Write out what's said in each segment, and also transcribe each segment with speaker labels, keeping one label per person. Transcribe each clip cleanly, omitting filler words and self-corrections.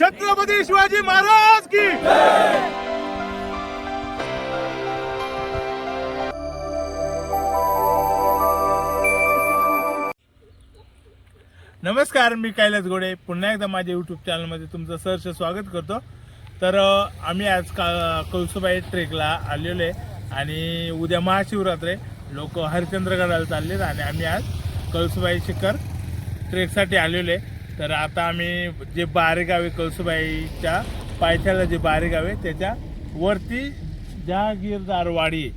Speaker 1: छत्रपती शिवाजी महाराज की नमस्कार, मी कैलास घोडे पुन्हा एकदा माझ्या यूट्यूब चॅनलमध्ये तुमचं सहर्ष स्वागत करतो. तर आम्ही आज कळसुबाई ट्रेकला आलेलो आहे आणि उद्या महाशिवरात्र लोक हरिश्चंद्रगडाला चाललेत आणि आम्ही आज कळसुबाई शिखर ट्रेकसाठी आलेलो आहे. तर आता आम्ही जे बारेगाव आहे कळसुबाईच्या पायथ्याला जे बारेगाव आहे त्याच्या वरती जहागीरदारवाडी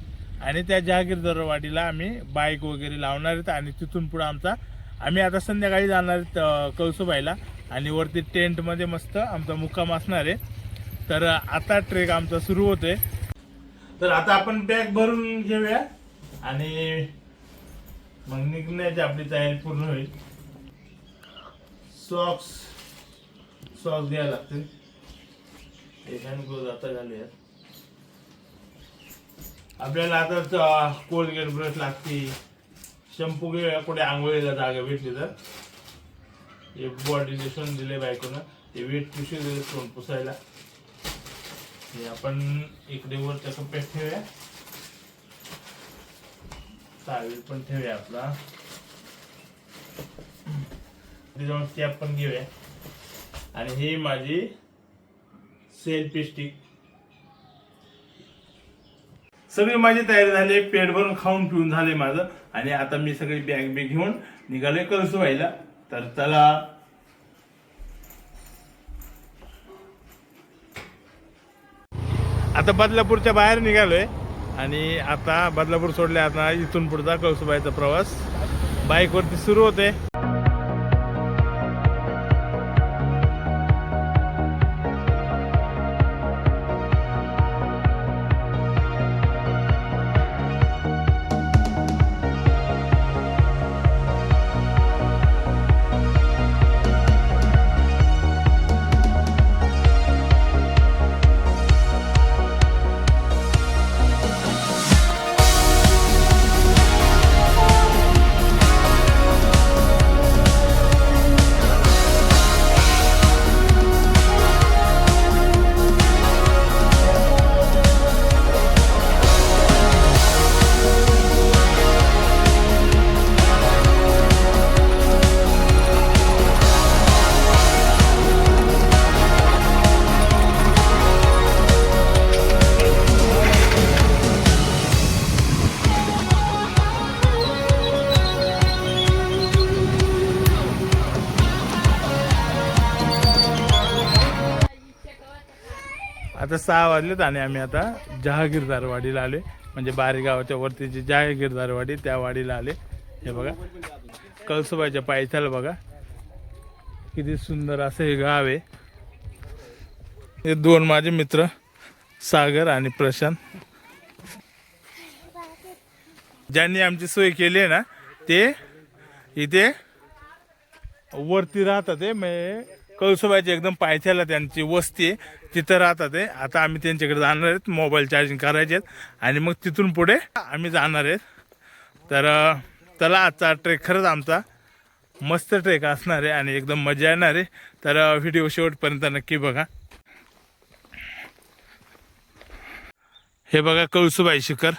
Speaker 1: आणि त्या जहागीरदारवाडीला आम्ही बाईक वगैरे लावणार आहेत आणि तिथून पुढे आम्ही आता संध्याकाळी जाणार आहेत कळसुबाईला आणि वरती टेंटमध्ये मस्त आमचा मुक्काम असणार आहे. तर आता ट्रेक आमचा सुरू होतोय. तर आता आपण बॅग भरून घेऊया आणि मग निघण्याची आपली तयारी पूर्ण होईल. सॉक्स घ्यायला लागतील. एक हँड ग्लोव्ह आता घालूया. आपल्याला आता कोलगेट ब्रश लागते. शॅम्पू घेऊया, कुठे आंघोळीला जागा भेटली तर. एक बॉडी लोशन दिले बायकोनं, ते वेट टिश्यू दिले तोंड पुसायला. हे आपण इकडे वरच्या कप्प्यात ठेवूया. टावेल पण ठेवूया आपला. त्याच्यावर कॅप पण घेऊया आणि ही माझी सेल्फी स्टिक. सगळी माझी तयारी झाली. पेट भरून खाऊन पिऊन झाले माझं आणि आता मी सगळी बॅग घेऊन निघालोय कळसुबाईला. तर चला. आता बदलापूरच्या बाहेर निघालोय आणि आता बदलापूर सोडले. आता इथून पुढचा कळसुबाईचा प्रवास बाईक वरती सुरू होते. आता 6 वाजलेत आणि आम्ही आता जहागीरदारवाडीला आले. म्हणजे बारेगावाच्या वरती जी जहागीरदारवाडी त्या वाडीला आले. हे बघा कळसुबाईच्या पायथ्याला बघा किती सुंदर असं हे गाव आहे. हे 2 माझे मित्र सागर आणि प्रशांत, ज्यांनी आमची सोय केली आहे ना, ते इथे वरती राहतात. कळसुबाईच्या एकदम पायथ्याला त्यांची वस्ती आहे, तिथं राहतात. आता आम्ही त्यांच्याकडे जाणार आहेत, मोबाईल चार्जिंग करायचे आहेत आणि मग तिथून पुढे आम्ही जाणार आहेत. तर चला, आजचा ट्रेक खरंच आमचा मस्त ट्रेक असणार आहे आणि एकदम मजा येणार आहे. तर व्हिडिओ शेवटपर्यंत नक्की बघा. हे बघा कळसुबाई शिखर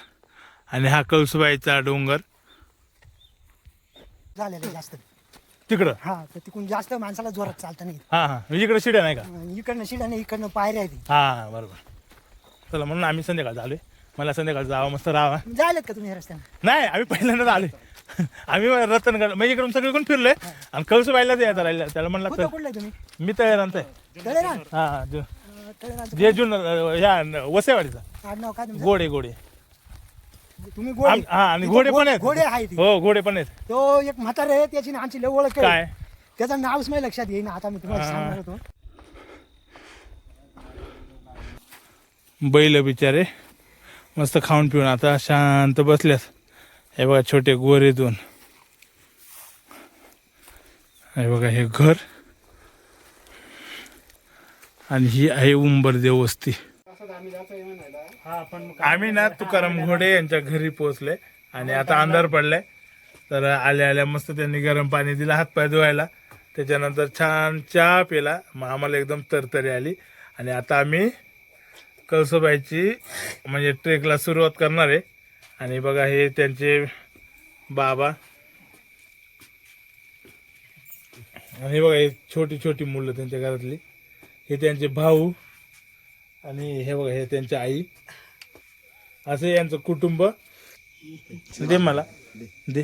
Speaker 1: आणि हा कळसुबाईचा डोंगर
Speaker 2: झालेलं जास्त
Speaker 1: तिकडं.
Speaker 2: हा, तर तिकडून जास्त माणसाला जोरात चालता नाही.
Speaker 1: म्हणजे इकडे शिड्या नाही का?
Speaker 2: इकडनं शिडा नाही, इकडनं पायऱ्या आहेत.
Speaker 1: हा बरोबर. चला, म्हणून आम्ही संध्याकाळ झालोय. मला संध्याकाळ जावं, मस्त राहावा.
Speaker 2: जायलेत का तुम्ही रस्त्याने?
Speaker 1: नाही, आम्ही पहिल्यांदाच आलोय. आम्ही रतनगड म्हणजे इकडून सगळीकडून फिरलोय आणि कळसुबाईलाच यायचं राहिलं. त्याला म्हणलं
Speaker 2: कुठं
Speaker 1: तर
Speaker 2: कुठलं तुम्ही?
Speaker 1: मी तयारांत आहे.
Speaker 2: तळेरान?
Speaker 1: हा
Speaker 2: तळेरान
Speaker 1: जेजून ह्या वसेवाडीचा
Speaker 2: आडनाव काय तुमचं?
Speaker 1: गोडे.
Speaker 2: तुम्ही गोडे?
Speaker 1: हा, आणि घोडे पण आहेत.
Speaker 2: घोडे आहे ती.
Speaker 1: हो, घोडे पण आहेत.
Speaker 2: तो एक म्हातारा आहे, त्याची ना आमची लय ओळख आहे.
Speaker 1: काय?
Speaker 2: त्याचं नावच नाही लक्षात येईना. आता मी तुम्हाला सांगणार होतो.
Speaker 1: बैल बिचारे मस्त खाऊन पिऊन आता शांत बसल्यास. हे बघा छोटे गोरे 2. हे बघा हे घर आणि ही आहे उंबरदेव वस्ती. आम्ही ना तुकाराम घोडे यांच्या घरी पोहोचले आणि आता अंधार पडलाय. तर आल्या आल्या मस्त त्यांनी गरम पाणी दिलं हातपाय धुवायला. त्याच्यानंतर छान चहा पिला, मग आम्हाला एकदम तरतरी आली. आणि आता आम्ही कळसुबाईची म्हणजे ट्रेकला सुरुवात करणार आहे. आणि बघा हे त्यांचे बाबा आणि बघा हे छोटी छोटी मुलं त्यांच्या घरातली, हे त्यांचे भाऊ आणि हे बघा हे त्यांची आई, असं यांचं कुटुंब. दे मला दे.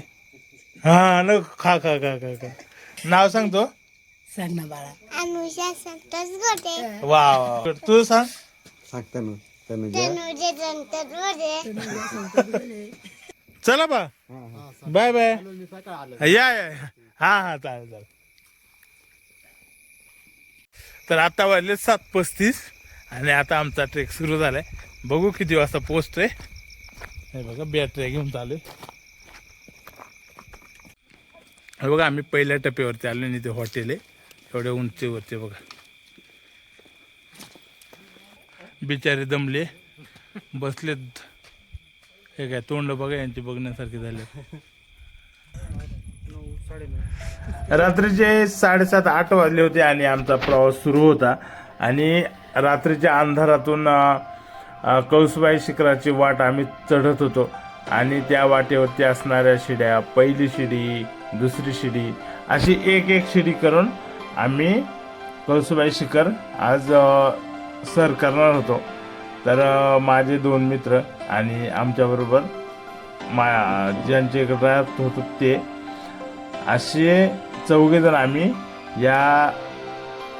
Speaker 1: हा न खा खा खा खा खा. नाव सांगतो.
Speaker 2: सांग ना बाळा.
Speaker 3: अनुषा संतोष गोटे.
Speaker 1: वा वा. तू सांग.
Speaker 4: सांगता ना तनुजा.
Speaker 3: तनुजा संतोष गोटे.
Speaker 1: चला बा, बाय बाय. या या या. हा हा चालेल चालेल. तर आता वाजले 7:35 आणि आता आमचा ट्रेक सुरू झालाय. बघू किती वाजता पोहोचतोय. हे बघा बॅटरी घेऊन चालू. हे बघा आम्ही पहिल्या टप्प्यावरती आलो आणि ते हॉटेल आहे एवढ्या उंचीवरती. बघा बिचारे दमले बसलेत. हे काय तोंड बघा यांची बघण्यासारखे झाले. रात्रीचे 7:30-8 वाजले होते आणि आमचा प्रवास सुरू होता. आणि रात्रीच्या अंधारातून कळसुबाई शिखराची वाट आम्ही चढत होतो. आणि त्या वाटेवरती असणाऱ्या शिड्या, पहिली शिडी, दुसरी शिडी, अशी एक एक शिडी करून आम्ही कळसुबाई शिखर आज सर करणार होतो. तर माझे 2 मित्र आणि आमच्याबरोबर ज्यांचे राहत होतो ते असे 4 जण आम्ही या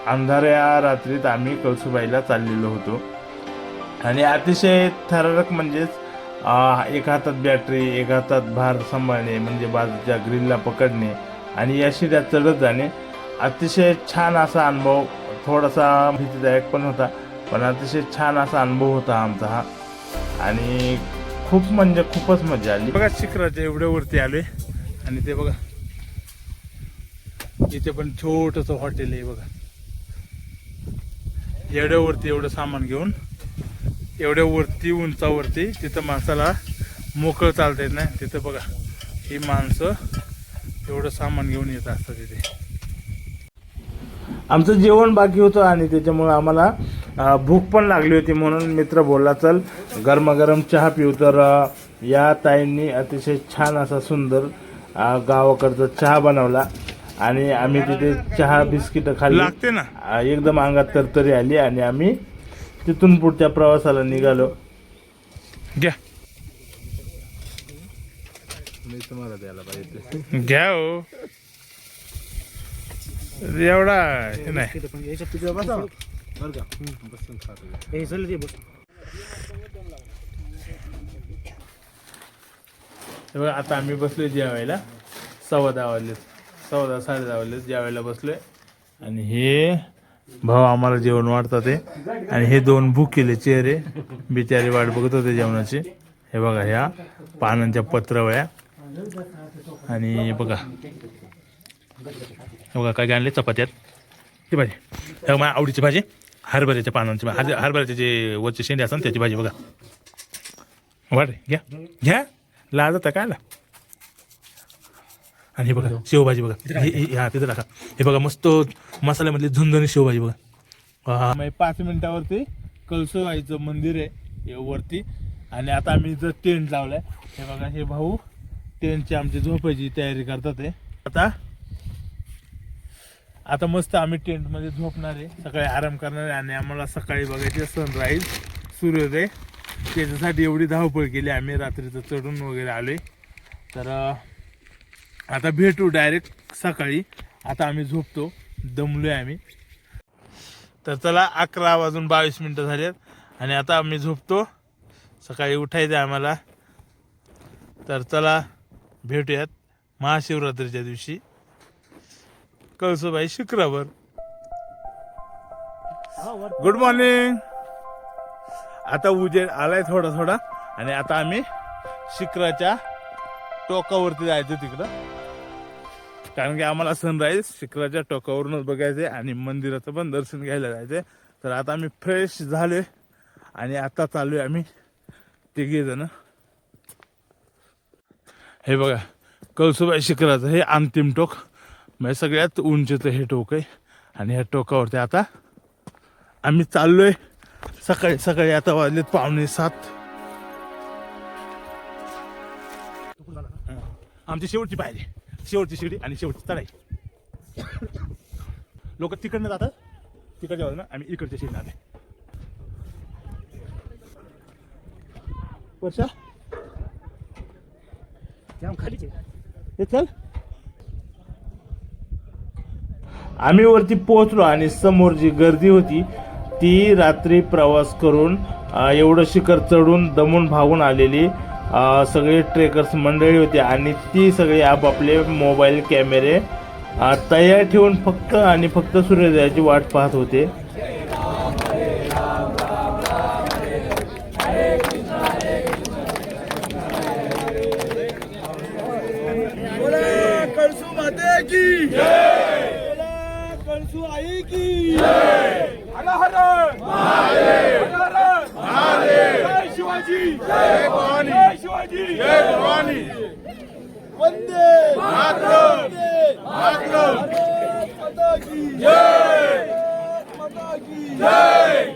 Speaker 1: अंधाऱ्या रात्रीत आम्ही कळसुबाईला चाललेलो होतो. आणि अतिशय थरारक म्हणजेच एक हातात बॅटरी, एक हातात भार सांभाळणे, म्हणजे बाजूच्या ग्रिलला पकडणे आणि या शिड्या चढत जाणे. अतिशय छान असा अनुभव, थोडासा भीतीदायक पण होता, पण अतिशय छान असा अनुभव होता आमचा हा. आणि खूप म्हणजे खूपच मजा आली. बघा शिखराच्या एवढ्या वरती आलोय आणि ते बघा इथे पण छोटंसं हॉटेल आहे. बघा एवढ्या वरती एवढं सामान घेऊन एवढ्या वरती उंचावरती, तिथं माणसाला मोकळं चालता येत नाही. तिथं बघा ही माणसं एवढं सामान घेऊन येत असतात तिथे. आमचं जेवण बाकी होतं आणि त्याच्यामुळं आम्हाला भूक पण लागली होती. म्हणून मित्र बोलला चल गरमागरम चहा पिऊ. तर या ताईंनी अतिशय छान असा सुंदर गावाकडचा चहा बनवला आणि आम्ही तिथे चहा बिस्किट खाल्ली. लागते ना, एकदम अंगात तरतरी आली आणि आम्ही तिथून पुढच्या प्रवासाला निघालो. घ्या तुम्हाला द्यायला पाहिजे. घ्या हो, एवढा हे नाही. आता आम्ही बसलोय जेवायला. 10:15 वाजलेत, 10:15 10:30 वाजलेत जेवायला बसलोय. आणि हे भाऊ आम्हाला जेवण वाढतात ते. आणि हे 2 भुकेले चेहरे बिचारे वाट बघत होते जेवणाची. हे बघा ह्या पानांच्या पत्रवळ्या. आणि बघा हे बघा काय आणले चपात्यात. ती भाजी हे माझ्या आवडीची भाजी, हरभऱ्याच्या पानांची, हरभऱ्याचे जे वरचे शेंडे असतात त्याची भाजी. बघा वाट घ्या घ्या, लाज होता काय. आणि हे बघा शेवभाजी. बघा हा तिथं टाका. हे बघा मस्त मसाल्यामधली झुंझुणी शेवभाजी. बघा 5 मिनिटावरती कळसुबाईचं मंदिर आहे वरती. आणि आता आम्ही इथं टेंट लावलाय. हे बघा हे भाऊ टेंटची आमची झोपायची तयारी करतात आहे. आता मस्त आम्ही टेंटमध्ये झोपणार आहे, सकाळी आराम करणार आहे. आणि आम्हाला सकाळी बघायचे सनराईज, सूर्योदय. त्याच्यासाठी एवढी धावपळ केली आम्ही, रात्रीचं चढून वगैरे आलोय. तर आता भेटू डायरेक्ट सकाळी. आता आम्ही झोपतो, दमलोय आम्ही. तर चला 11:22 झालेत आणि आता आम्ही झोपतो. सकाळी उठायचं आम्हाला. तर चला भेटूयात महाशिवरात्रीच्या दिवशी कळसुबाई शिखरावर. Good morning. आता उजेड आलाय थोडा थोडा आणि आता आम्ही शिखराच्या टोकावरती जायचं तिकडं, कारण की आम्हाला सनराईज शिखराच्या टोकावरूनच बघायचंय आणि मंदिराचं पण दर्शन घ्यायला जायचंय. तर आता आम्ही फ्रेश झालोय आणि आता चाललोय आम्ही 3 जण. हे बघा कळसुबाई शिखराचं हे अंतिम टोक. म्हणजे सगळ्यात उंचीचं हे टोक आहे. आणि ह्या टोकावरती आता आम्ही चाललोय. सकाळी सकाळी आता वाजलेत 6:45. आमची शेवटची पायरी, शेवटची शिडी आणि शेवटची चढाई. लोक तिकडनं जातात, तिकडच्या बाजूला आम्ही इकडच्या शिडीने आले. वर्षा हे चल. आम्ही वरती पोहोचलो आणि समोर जी गर्दी होती ती रात्री प्रवास करून एवढं शिखर चढून दमून भागून आलेली सगळे ट्रेकर्स मंडळी होती. आणि ती सगळे आपापले मोबाईल कॅमेरे तयार ठेवून फक्त आणि फक्त सूर्योदयाची वाट पाहत होते.
Speaker 5: कळसू माते की जय, कळसू आई की जय. हर हर महादेव, हर हर महादेव. जय शिवाजी, जय भवानी, जय शिवाजी, जय भवानी. वंदे मातरम, वंदे मातरम. भारत माता की जय, भारत माता की जय.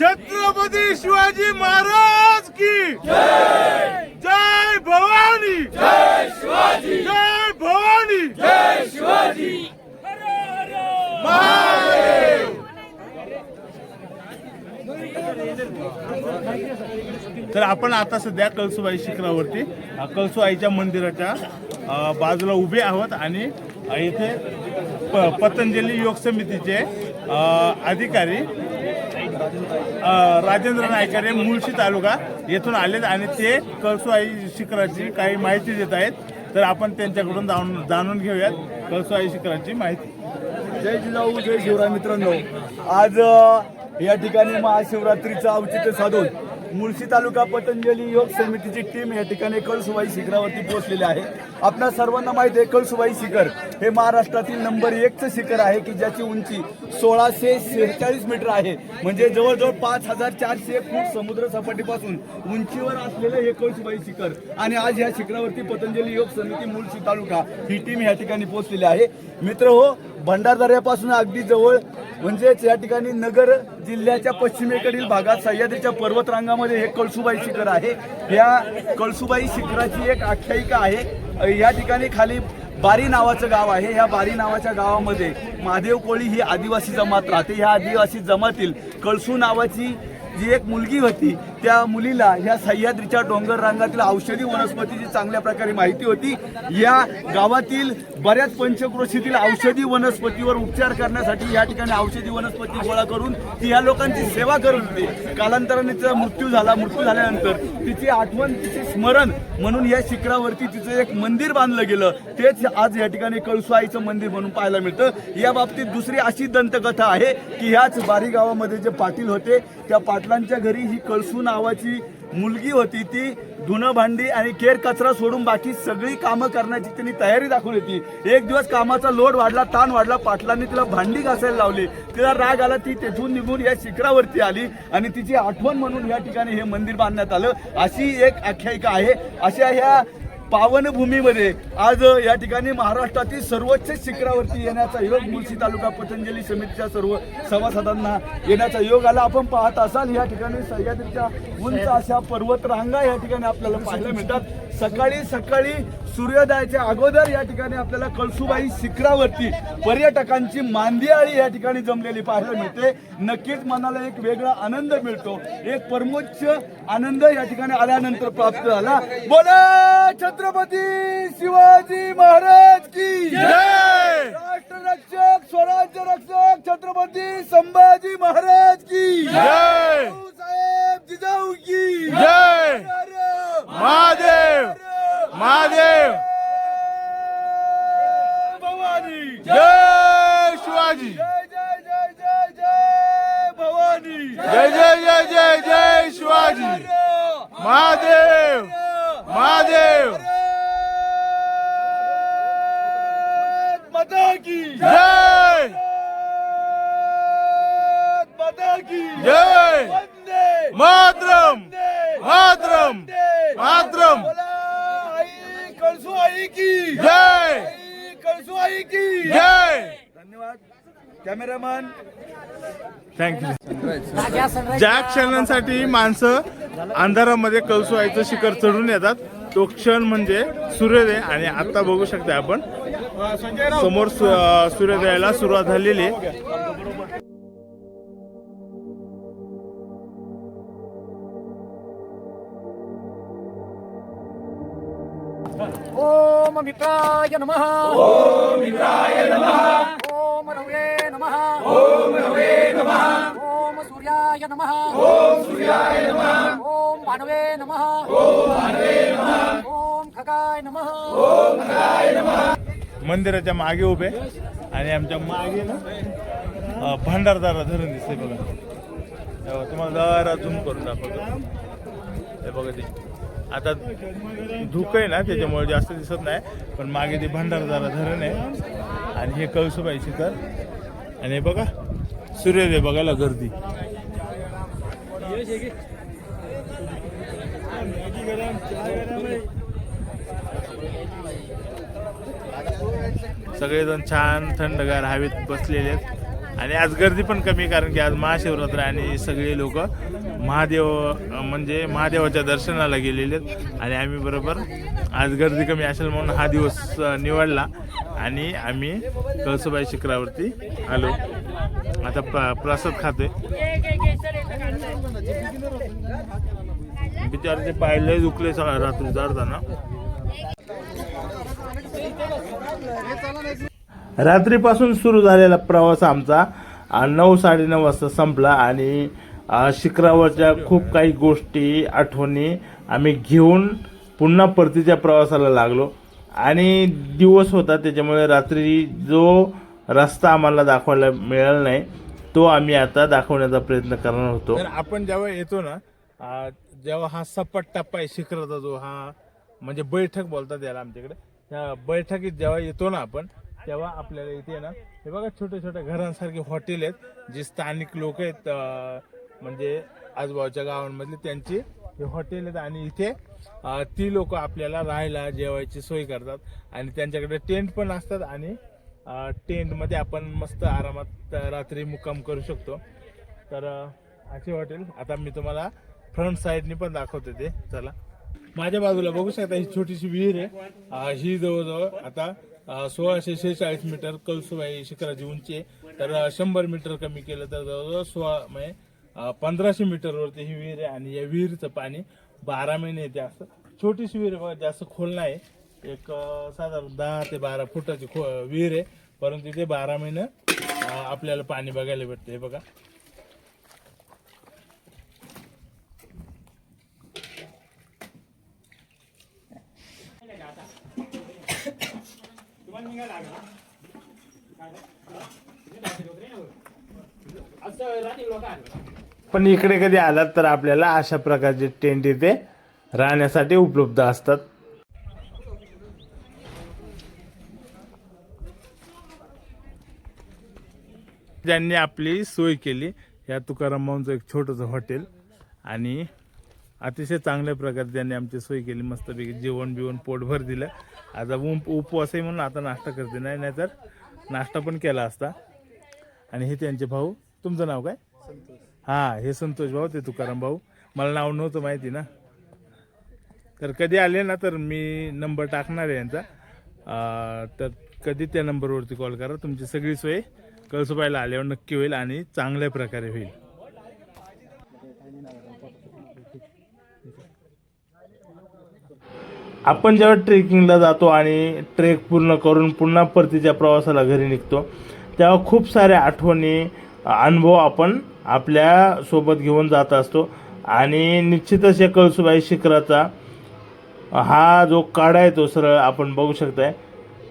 Speaker 1: छत्रपती शिवाजी महाराज की जय. जय भवानी,
Speaker 5: जय शिवाजी,
Speaker 1: जय भवानी,
Speaker 5: जय शिवाजी.
Speaker 1: महादेव. तर आपण आता सध्या कळसूबाई शिखरावरती कळसूआईच्या मंदिराच्या बाजूला उभे आहोत. आणि इथे पतंजली योग समितीचे अधिकारी राजेंद्र नायकर मुळशी तालुका येथून आलेत आणि ते कळसूआई शिखराची काही माहिती देत आहेत. तर आपण त्यांच्याकडून जाणून घेऊयात कळसूआई शिखराची माहिती.
Speaker 5: जय जिजाऊ, जय शिवराय. मित्रांनो, आज या ठिकाणी महाशिवरात्रीचं औचित्य साधून मुळशी तालुका पतंजली योग समितीची टीम या ठिकाणी कळसूबाई शिखरावरती पोहोचलेली आहे. आपल्या सर्वांना माहिती आहे कळसूबाई शिखर हे महाराष्ट्रातील नंबर 1चं शिखर आहे की ज्याची उंची 1646 मीटर आहे. म्हणजे जवळजवळ 5400 फूट समुद्र सपाटीपासून उंचीवर असलेलं हे कळसूबाई शिखर. आणि आज या शिखरावरती पतंजली योग समिती मुळशी तालुका ही टीम या ठिकाणी पोहोचलेली आहे. मित्र हो, भंडारदऱ्यापासून अगदी जवळ म्हणजेच या ठिकाणी नगर जिल्ह्याच्या पश्चिमेकडील भागात सह्याद्रीच्या पर्वतरांगामध्ये हे कळसूबाई शिखर आहे. या कळसूबाई शिखराची एक आख्यायिका आहे. या ठिकाणी खाली बारी नावाचं गाव आहे. ह्या बारी नावाच्या गावामध्ये महादेव कोळी ही आदिवासी जमात राहते. ह्या आदिवासी जमातील कळसू नावाची जी एक मुलगी होती त्या मुलीला ह्या सह्याद्रीच्या डोंगर रांगातील औषधी वनस्पतीची चांगल्या प्रकारे माहिती होती. या गावातील बऱ्याच पंचक्रोशीतील औषधी वनस्पतीवर उपचार करण्यासाठी या ठिकाणी औषधी वनस्पती गोळा करून ती ह्या लोकांची सेवा करत होती. कालांतराने तिचा मृत्यू झाला. मृत्यू झाल्यानंतर तिची आठवण, तिचे स्मरण म्हणून या शिखरावरती तिचं एक मंदिर बांधलं गेलं. तेच आज या ठिकाणी कळसूआईचं मंदिर म्हणून पाहायला मिळतं. या बाबतीत दुसरी अशी दंतकथा आहे की ह्याच बारी गावामध्ये जे पाटील होते त्या पाटलांच्या घरी ही कळसू नावाची मुलगी होती. ती धुणं भांडी आणि केर कचरा सोडून बाकी सगळी कामं करण्याची त्यांनी तयारी दाखवली होती. एक दिवस कामाचा लोड वाढला, ताण वाढला. पाटलांनी तिला भांडी घासायला लावली. तिला राग आला. ती तेथून निघून या शिखरावरती आली आणि तिची आठवण म्हणून या ठिकाणी हे मंदिर बांधण्यात आलं. अशी एक आख्यायिका आहे. अशा ह्या पावनभूमीमध्ये आज या ठिकाणी महाराष्ट्रातील सर्वोच्च शिखरावरती येण्याचा योग मुळशी तालुका पतंजली समितीच्या सर्व सभासदांना येण्याचा योग आला. आपण पाहत असाल या ठिकाणी सह्याद्रीच्या उंच अशा पर्वत रांगा या ठिकाणी आपल्याला पाहायला मिळतात. सकाळी सकाळी सूर्योदयाच्या अगोदर या ठिकाणी आपल्याला कळसूबाई शिखरावरती पर्यटकांची मांदियाळी या ठिकाणी जमलेली पाहायला मिळते. नक्कीच मनाला एक वेगळा आनंद मिळतो. एक परमोच्च आनंद या ठिकाणी आल्यानंतर प्राप्त झाला. बोला छत्रपती शिवाजी महाराज की जय. राष्ट्र रक्षक, स्वराज्य रक्षक छत्रपती संभाजी महाराज की जय. साहेब जिजाऊ की
Speaker 1: जय. महादेव, महादेव.
Speaker 5: भवानी
Speaker 1: जय शिवाजी.
Speaker 5: जय जय जय जय जय भवानी.
Speaker 1: जय जय जय जय जय शिवाजी. महादेव, महादेव.
Speaker 5: माता की
Speaker 1: जय,
Speaker 5: माता की
Speaker 1: जय.
Speaker 5: वंदे
Speaker 1: मातरम,
Speaker 5: वंदे
Speaker 1: मातरम,
Speaker 5: वंदे.
Speaker 1: मातरम.
Speaker 5: बोला आई कळसू आई की
Speaker 1: जय.
Speaker 5: आई कळसू कळसुबाई की
Speaker 1: जय.
Speaker 5: धन्यवाद कॅमेरामॅन.
Speaker 1: थँक्यू. ज्या क्षणांसाठी माणसं अंधारामध्ये कळसुबाईचं शिखर चढून येतात तो क्षण म्हणजे सूर्योदय. आणि आता बघू शकता आपण समोर सूर्योदयाला सुरुवात झालेली आहे.
Speaker 6: ओम मित्राय नमः. ओम मित्राय नमः. ओम रवे नमः. ओम रवे नमः. ओम सूर्याय नमः. ओम सूर्याय नमः. ओम भानवे नमः. ओम भानवे नमः. ओम खगाय नमः. ओम खगाय नमः.
Speaker 1: मंदिराच्या मागे उभे आणि आमच्या मागे ना भंडारदारा धरण दिसते बघा. तेव्हा तुम्हाला जरा झूम करून दाखवतो. हे बघा ते आता धुकं आहे ना त्याच्यामुळे जास्त दिसत नाही पण मागे ते भंडारदारा धरण आहे आणि हे कळसुबाई शिखर. आणि हे बघा सूर्योदय बघायला गर्दी. सगळेजण छान थंडगार हवेत बसलेले आहेत. आणि आज गर्दी पण कमी कारण की आज महाशिवरात्र आणि सगळे लोक महादेव म्हणजे महादेवाच्या दर्शनाला गेलेले आहेत. आणि आम्ही बरोबर आज गर्दी कमी असेल म्हणून हा दिवस निवडला आणि आम्ही कळसुबाई शिखरावरती आलो. आता प्रसाद खातोय. बिचारचे पायले दुखले रात्री जाताना. रात्रीपासून सुरू झालेला प्रवास आमचा 9-9:30 वाजता संपला आणि शिखरावरच्या खूप काही गोष्टी आठवणी आम्ही घेऊन पुन्हा परतीच्या प्रवासाला लागलो. आणि दिवस होता त्याच्यामुळे रात्री जो रस्ता आम्हाला दाखवायला मिळाला नाही तो आम्ही आता दाखवण्याचा प्रयत्न करणार होतो. तर आपण जेव्हा येतो ना जेव्हा हा सपाट टप्पा आहे शिखराचा जो हा म्हणजे बैठक बोलतात याला आमच्याकडे. त्या बैठकीत जेव्हा येतो ना आपण तेव्हा आपल्याला इथे ना हे बघा छोट्या छोट्या घरांसारखे हॉटेल आहेत जे स्थानिक लोक आहेत म्हणजे आजूबाजूच्या गावांमधले त्यांची हे हॉटेल आहेत. आणि इथे ती लोक आपल्याला राहायला जेवायची सोय करतात आणि त्यांच्याकडे टेंट पण असतात आणि टेंटमध्ये आपण मस्त आरामात रात्री मुक्काम करू शकतो. तर असे हॉटेल आता मी तुम्हाला फ्रंट साईडनी पण दाखवते ते. चला माझ्या बाजूला बघू शकता ही छोटीशी विहीर आहे. ही जवळजवळ आता 1646 मीटर कळसुबाई शिखराची उंची आहे. तर 100 मीटर कमी केलं तर जवळजवळ 1500 मीटरवरती ही विहीर आहे. आणि या विहिरीचं पाणी 12 महिने येते. असं छोटीशी विहीर बघा जास्त खोल नाही. एक साधारण 10 ते 12 फुटाची विहीर आहे परंतु इथे 12 महिने आपल्याला पाणी बघायला भेटते. हे बघा पण इकडे कधी आलात तर आपल्याला अशा प्रकारचे टेंट इथे राहण्यासाठी उपलब्ध असतात. ज्यांनी आपली सोय केली या तुकाराम भाऊंचं एक छोटंसं हॉटेल आणि अतिशय चांगल्या प्रकारे त्यांनी आमची सोय केली. मस्तपैकी जेवण बिवण पोटभर दिलं. आता उपवास आहे म्हणून आता नाश्ता करते नाहीतर नाश्ता पण केला असता. आणि हे त्यांचे भाऊ. तुमचं नाव काय? हां हे संतोष भाऊ ते तुकाराम भाऊ. मला नाव नव्हतं माहिती ना. तर कधी आले ना तर मी नंबर टाकणार आहे यांचा. तर कधी त्या नंबरवरती कॉल करा. तुमची सगळी सोय कळसुबाईला आल्यावर नक्की होईल आणि चांगल्या प्रकारे होईल. आपण जेव्हा ट्रेकिंगला जातो आणि ट्रेक पूर्ण करून पुन्हा परतीच्या प्रवासाला घरी निघतो तेव्हा खूप साऱ्या आठवणी अनुभव आपण आपल्या सोबत घेऊन जात असतो. आणि निश्चितच या कळसुबाई शिखराचा हा जो काढा आहे तो सरळ आपण बघू शकताय.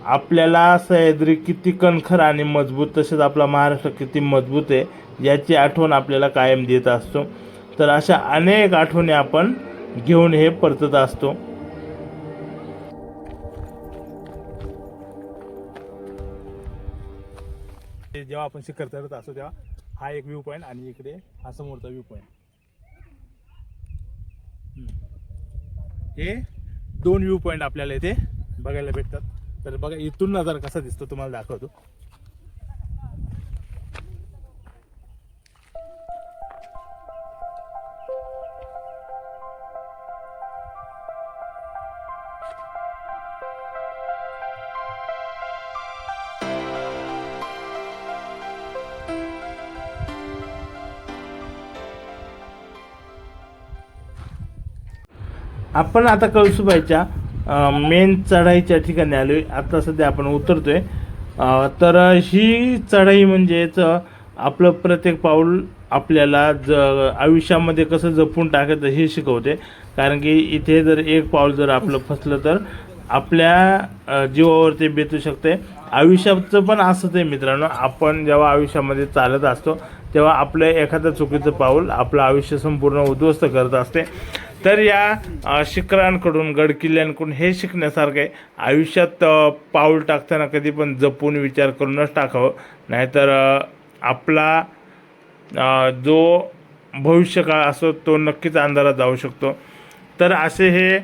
Speaker 1: आपल्याला सह्याद्री किती कणखर आणि मजबूत तसेच आपला महाराष्ट्र किती मजबूत आहे याची आठवण आपल्याला कायम देत असतो. तर अशा अनेक आठवणी आपण घेऊन हे परतत असतो. जेव्हा आपण शिखर चढत असतो तेव्हा हा एक व्ह्यू पॉईंट आणि इकडे हा समोरचा व्ह्यू पॉईंट. हे 2 व्ह्यू पॉईंट आपल्याला इथे बघायला भेटतात. तर बघा इथून नजारा कसा दिसतो तुम्हाला दाखवतो. आपण आता कळसुबाईच्या मेन चढाईच्या ठिकाणी आलोय. आता सध्या आपण उतरतोय. तर ही चढाई म्हणजेच आपलं प्रत्येक पाऊल आपल्याला आयुष्यामध्ये कसं जपून टाकायचं हे शिकवते. कारण की इथे जर एक पाऊल जर आपलं फसलं तर आपल्या जीवावर ते बेतू शकते. आयुष्याचं पण असंच आहे मित्रांनो. आपण जेव्हा आयुष्यामध्ये चालत असतो तेव्हा आपलं एखादं चुकीचं पाऊल आपलं आयुष्य संपूर्ण उद्ध्वस्त करत असते. तर या शिखरांकडून गडकिल्ल्यांकडून हे शिकण्यासारखं आहे. आयुष्यात पाऊल टाकताना कधी पण जपून विचार करूनच टाकावं. नाहीतर आपला जो भविष्यकाळ असतो तो नक्कीच अंधारात जाऊ शकतो. तर असे हे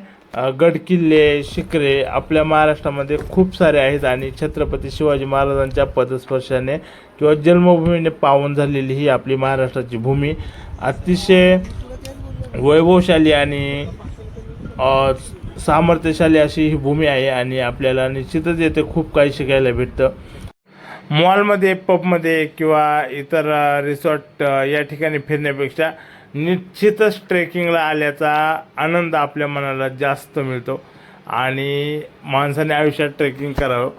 Speaker 1: गडकिल्ले शिखरे आपल्या महाराष्ट्रामध्ये खूप सारे आहेत. आणि छत्रपती शिवाजी महाराजांच्या पदस्पर्शाने किंवा जन्मभूमीने पावन झालेली ही आपली महाराष्ट्राची भूमी अतिशय वैभवशाली आणि सामर्थ्यशाली अशी ही भूमी आहे. आणि आपल्याला निश्चितच येथे खूप काही शिकायला भेटतं. मॉलमध्ये, पबमध्ये किंवा इतर रिसॉर्ट या ठिकाणी फिरण्यापेक्षा निश्चितच ट्रेकिंगला आल्याचा आनंद आपल्या मनाला जास्त मिळतो. आणि माणसाने आयुष्यात ट्रेकिंग करावं.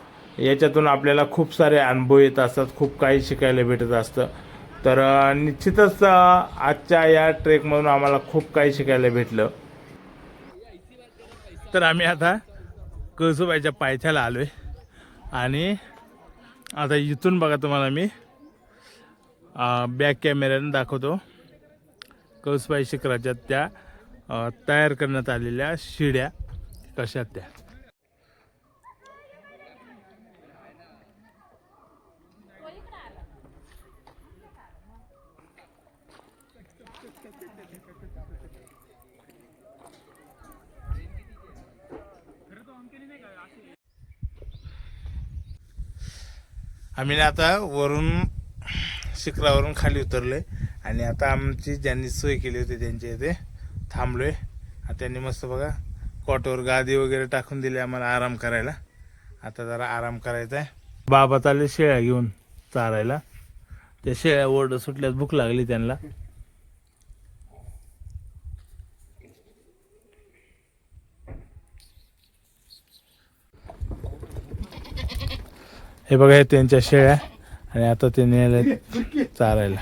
Speaker 1: याच्यातून आपल्याला खूप सारे अनुभव येत असतात, खूप काही शिकायला भेटत असतं. तर निश्चितच आजच्या या ट्रेकमधून आम्हाला खूप काही शिकायला भेटलं. तर आम्ही आता कळसुबाईच्या पायथ्याला आलो आहे. आणि आता इथून बघा तुम्हाला मी बॅक कॅमेऱ्याने दाखवतो कळसुबाई शिखराच्या त्या तयार करण्यात आलेल्या शिड्या कशा त्या. आम्ही ना आता वरून शिखरावरून खाली उतरलोय. आणि आता आमची ज्यांनी सोय केली होती त्यांच्या इथे थांबलोय. त्यांनी मस्त बघा कॉटवर गादी वगैरे टाकून दिली आम्हाला आराम करायला. आता जरा आराम करायचा आहे. बाबा चालले शेळ्या घेऊन चारायला. त्या शेळ्या ओरड सुटल्यात, भूक लागली त्यांना. हे बघा हे त्यांच्या शेळ्या. आणि आता ते नेले चारायला.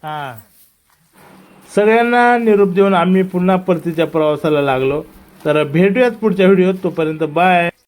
Speaker 1: हा, सगळ्यांना निरोप देऊन आम्ही पुन्हा परतीच्या प्रवासाला लागलो. तर भेटूयात पुढच्या व्हिडिओत. तोपर्यंत बाय.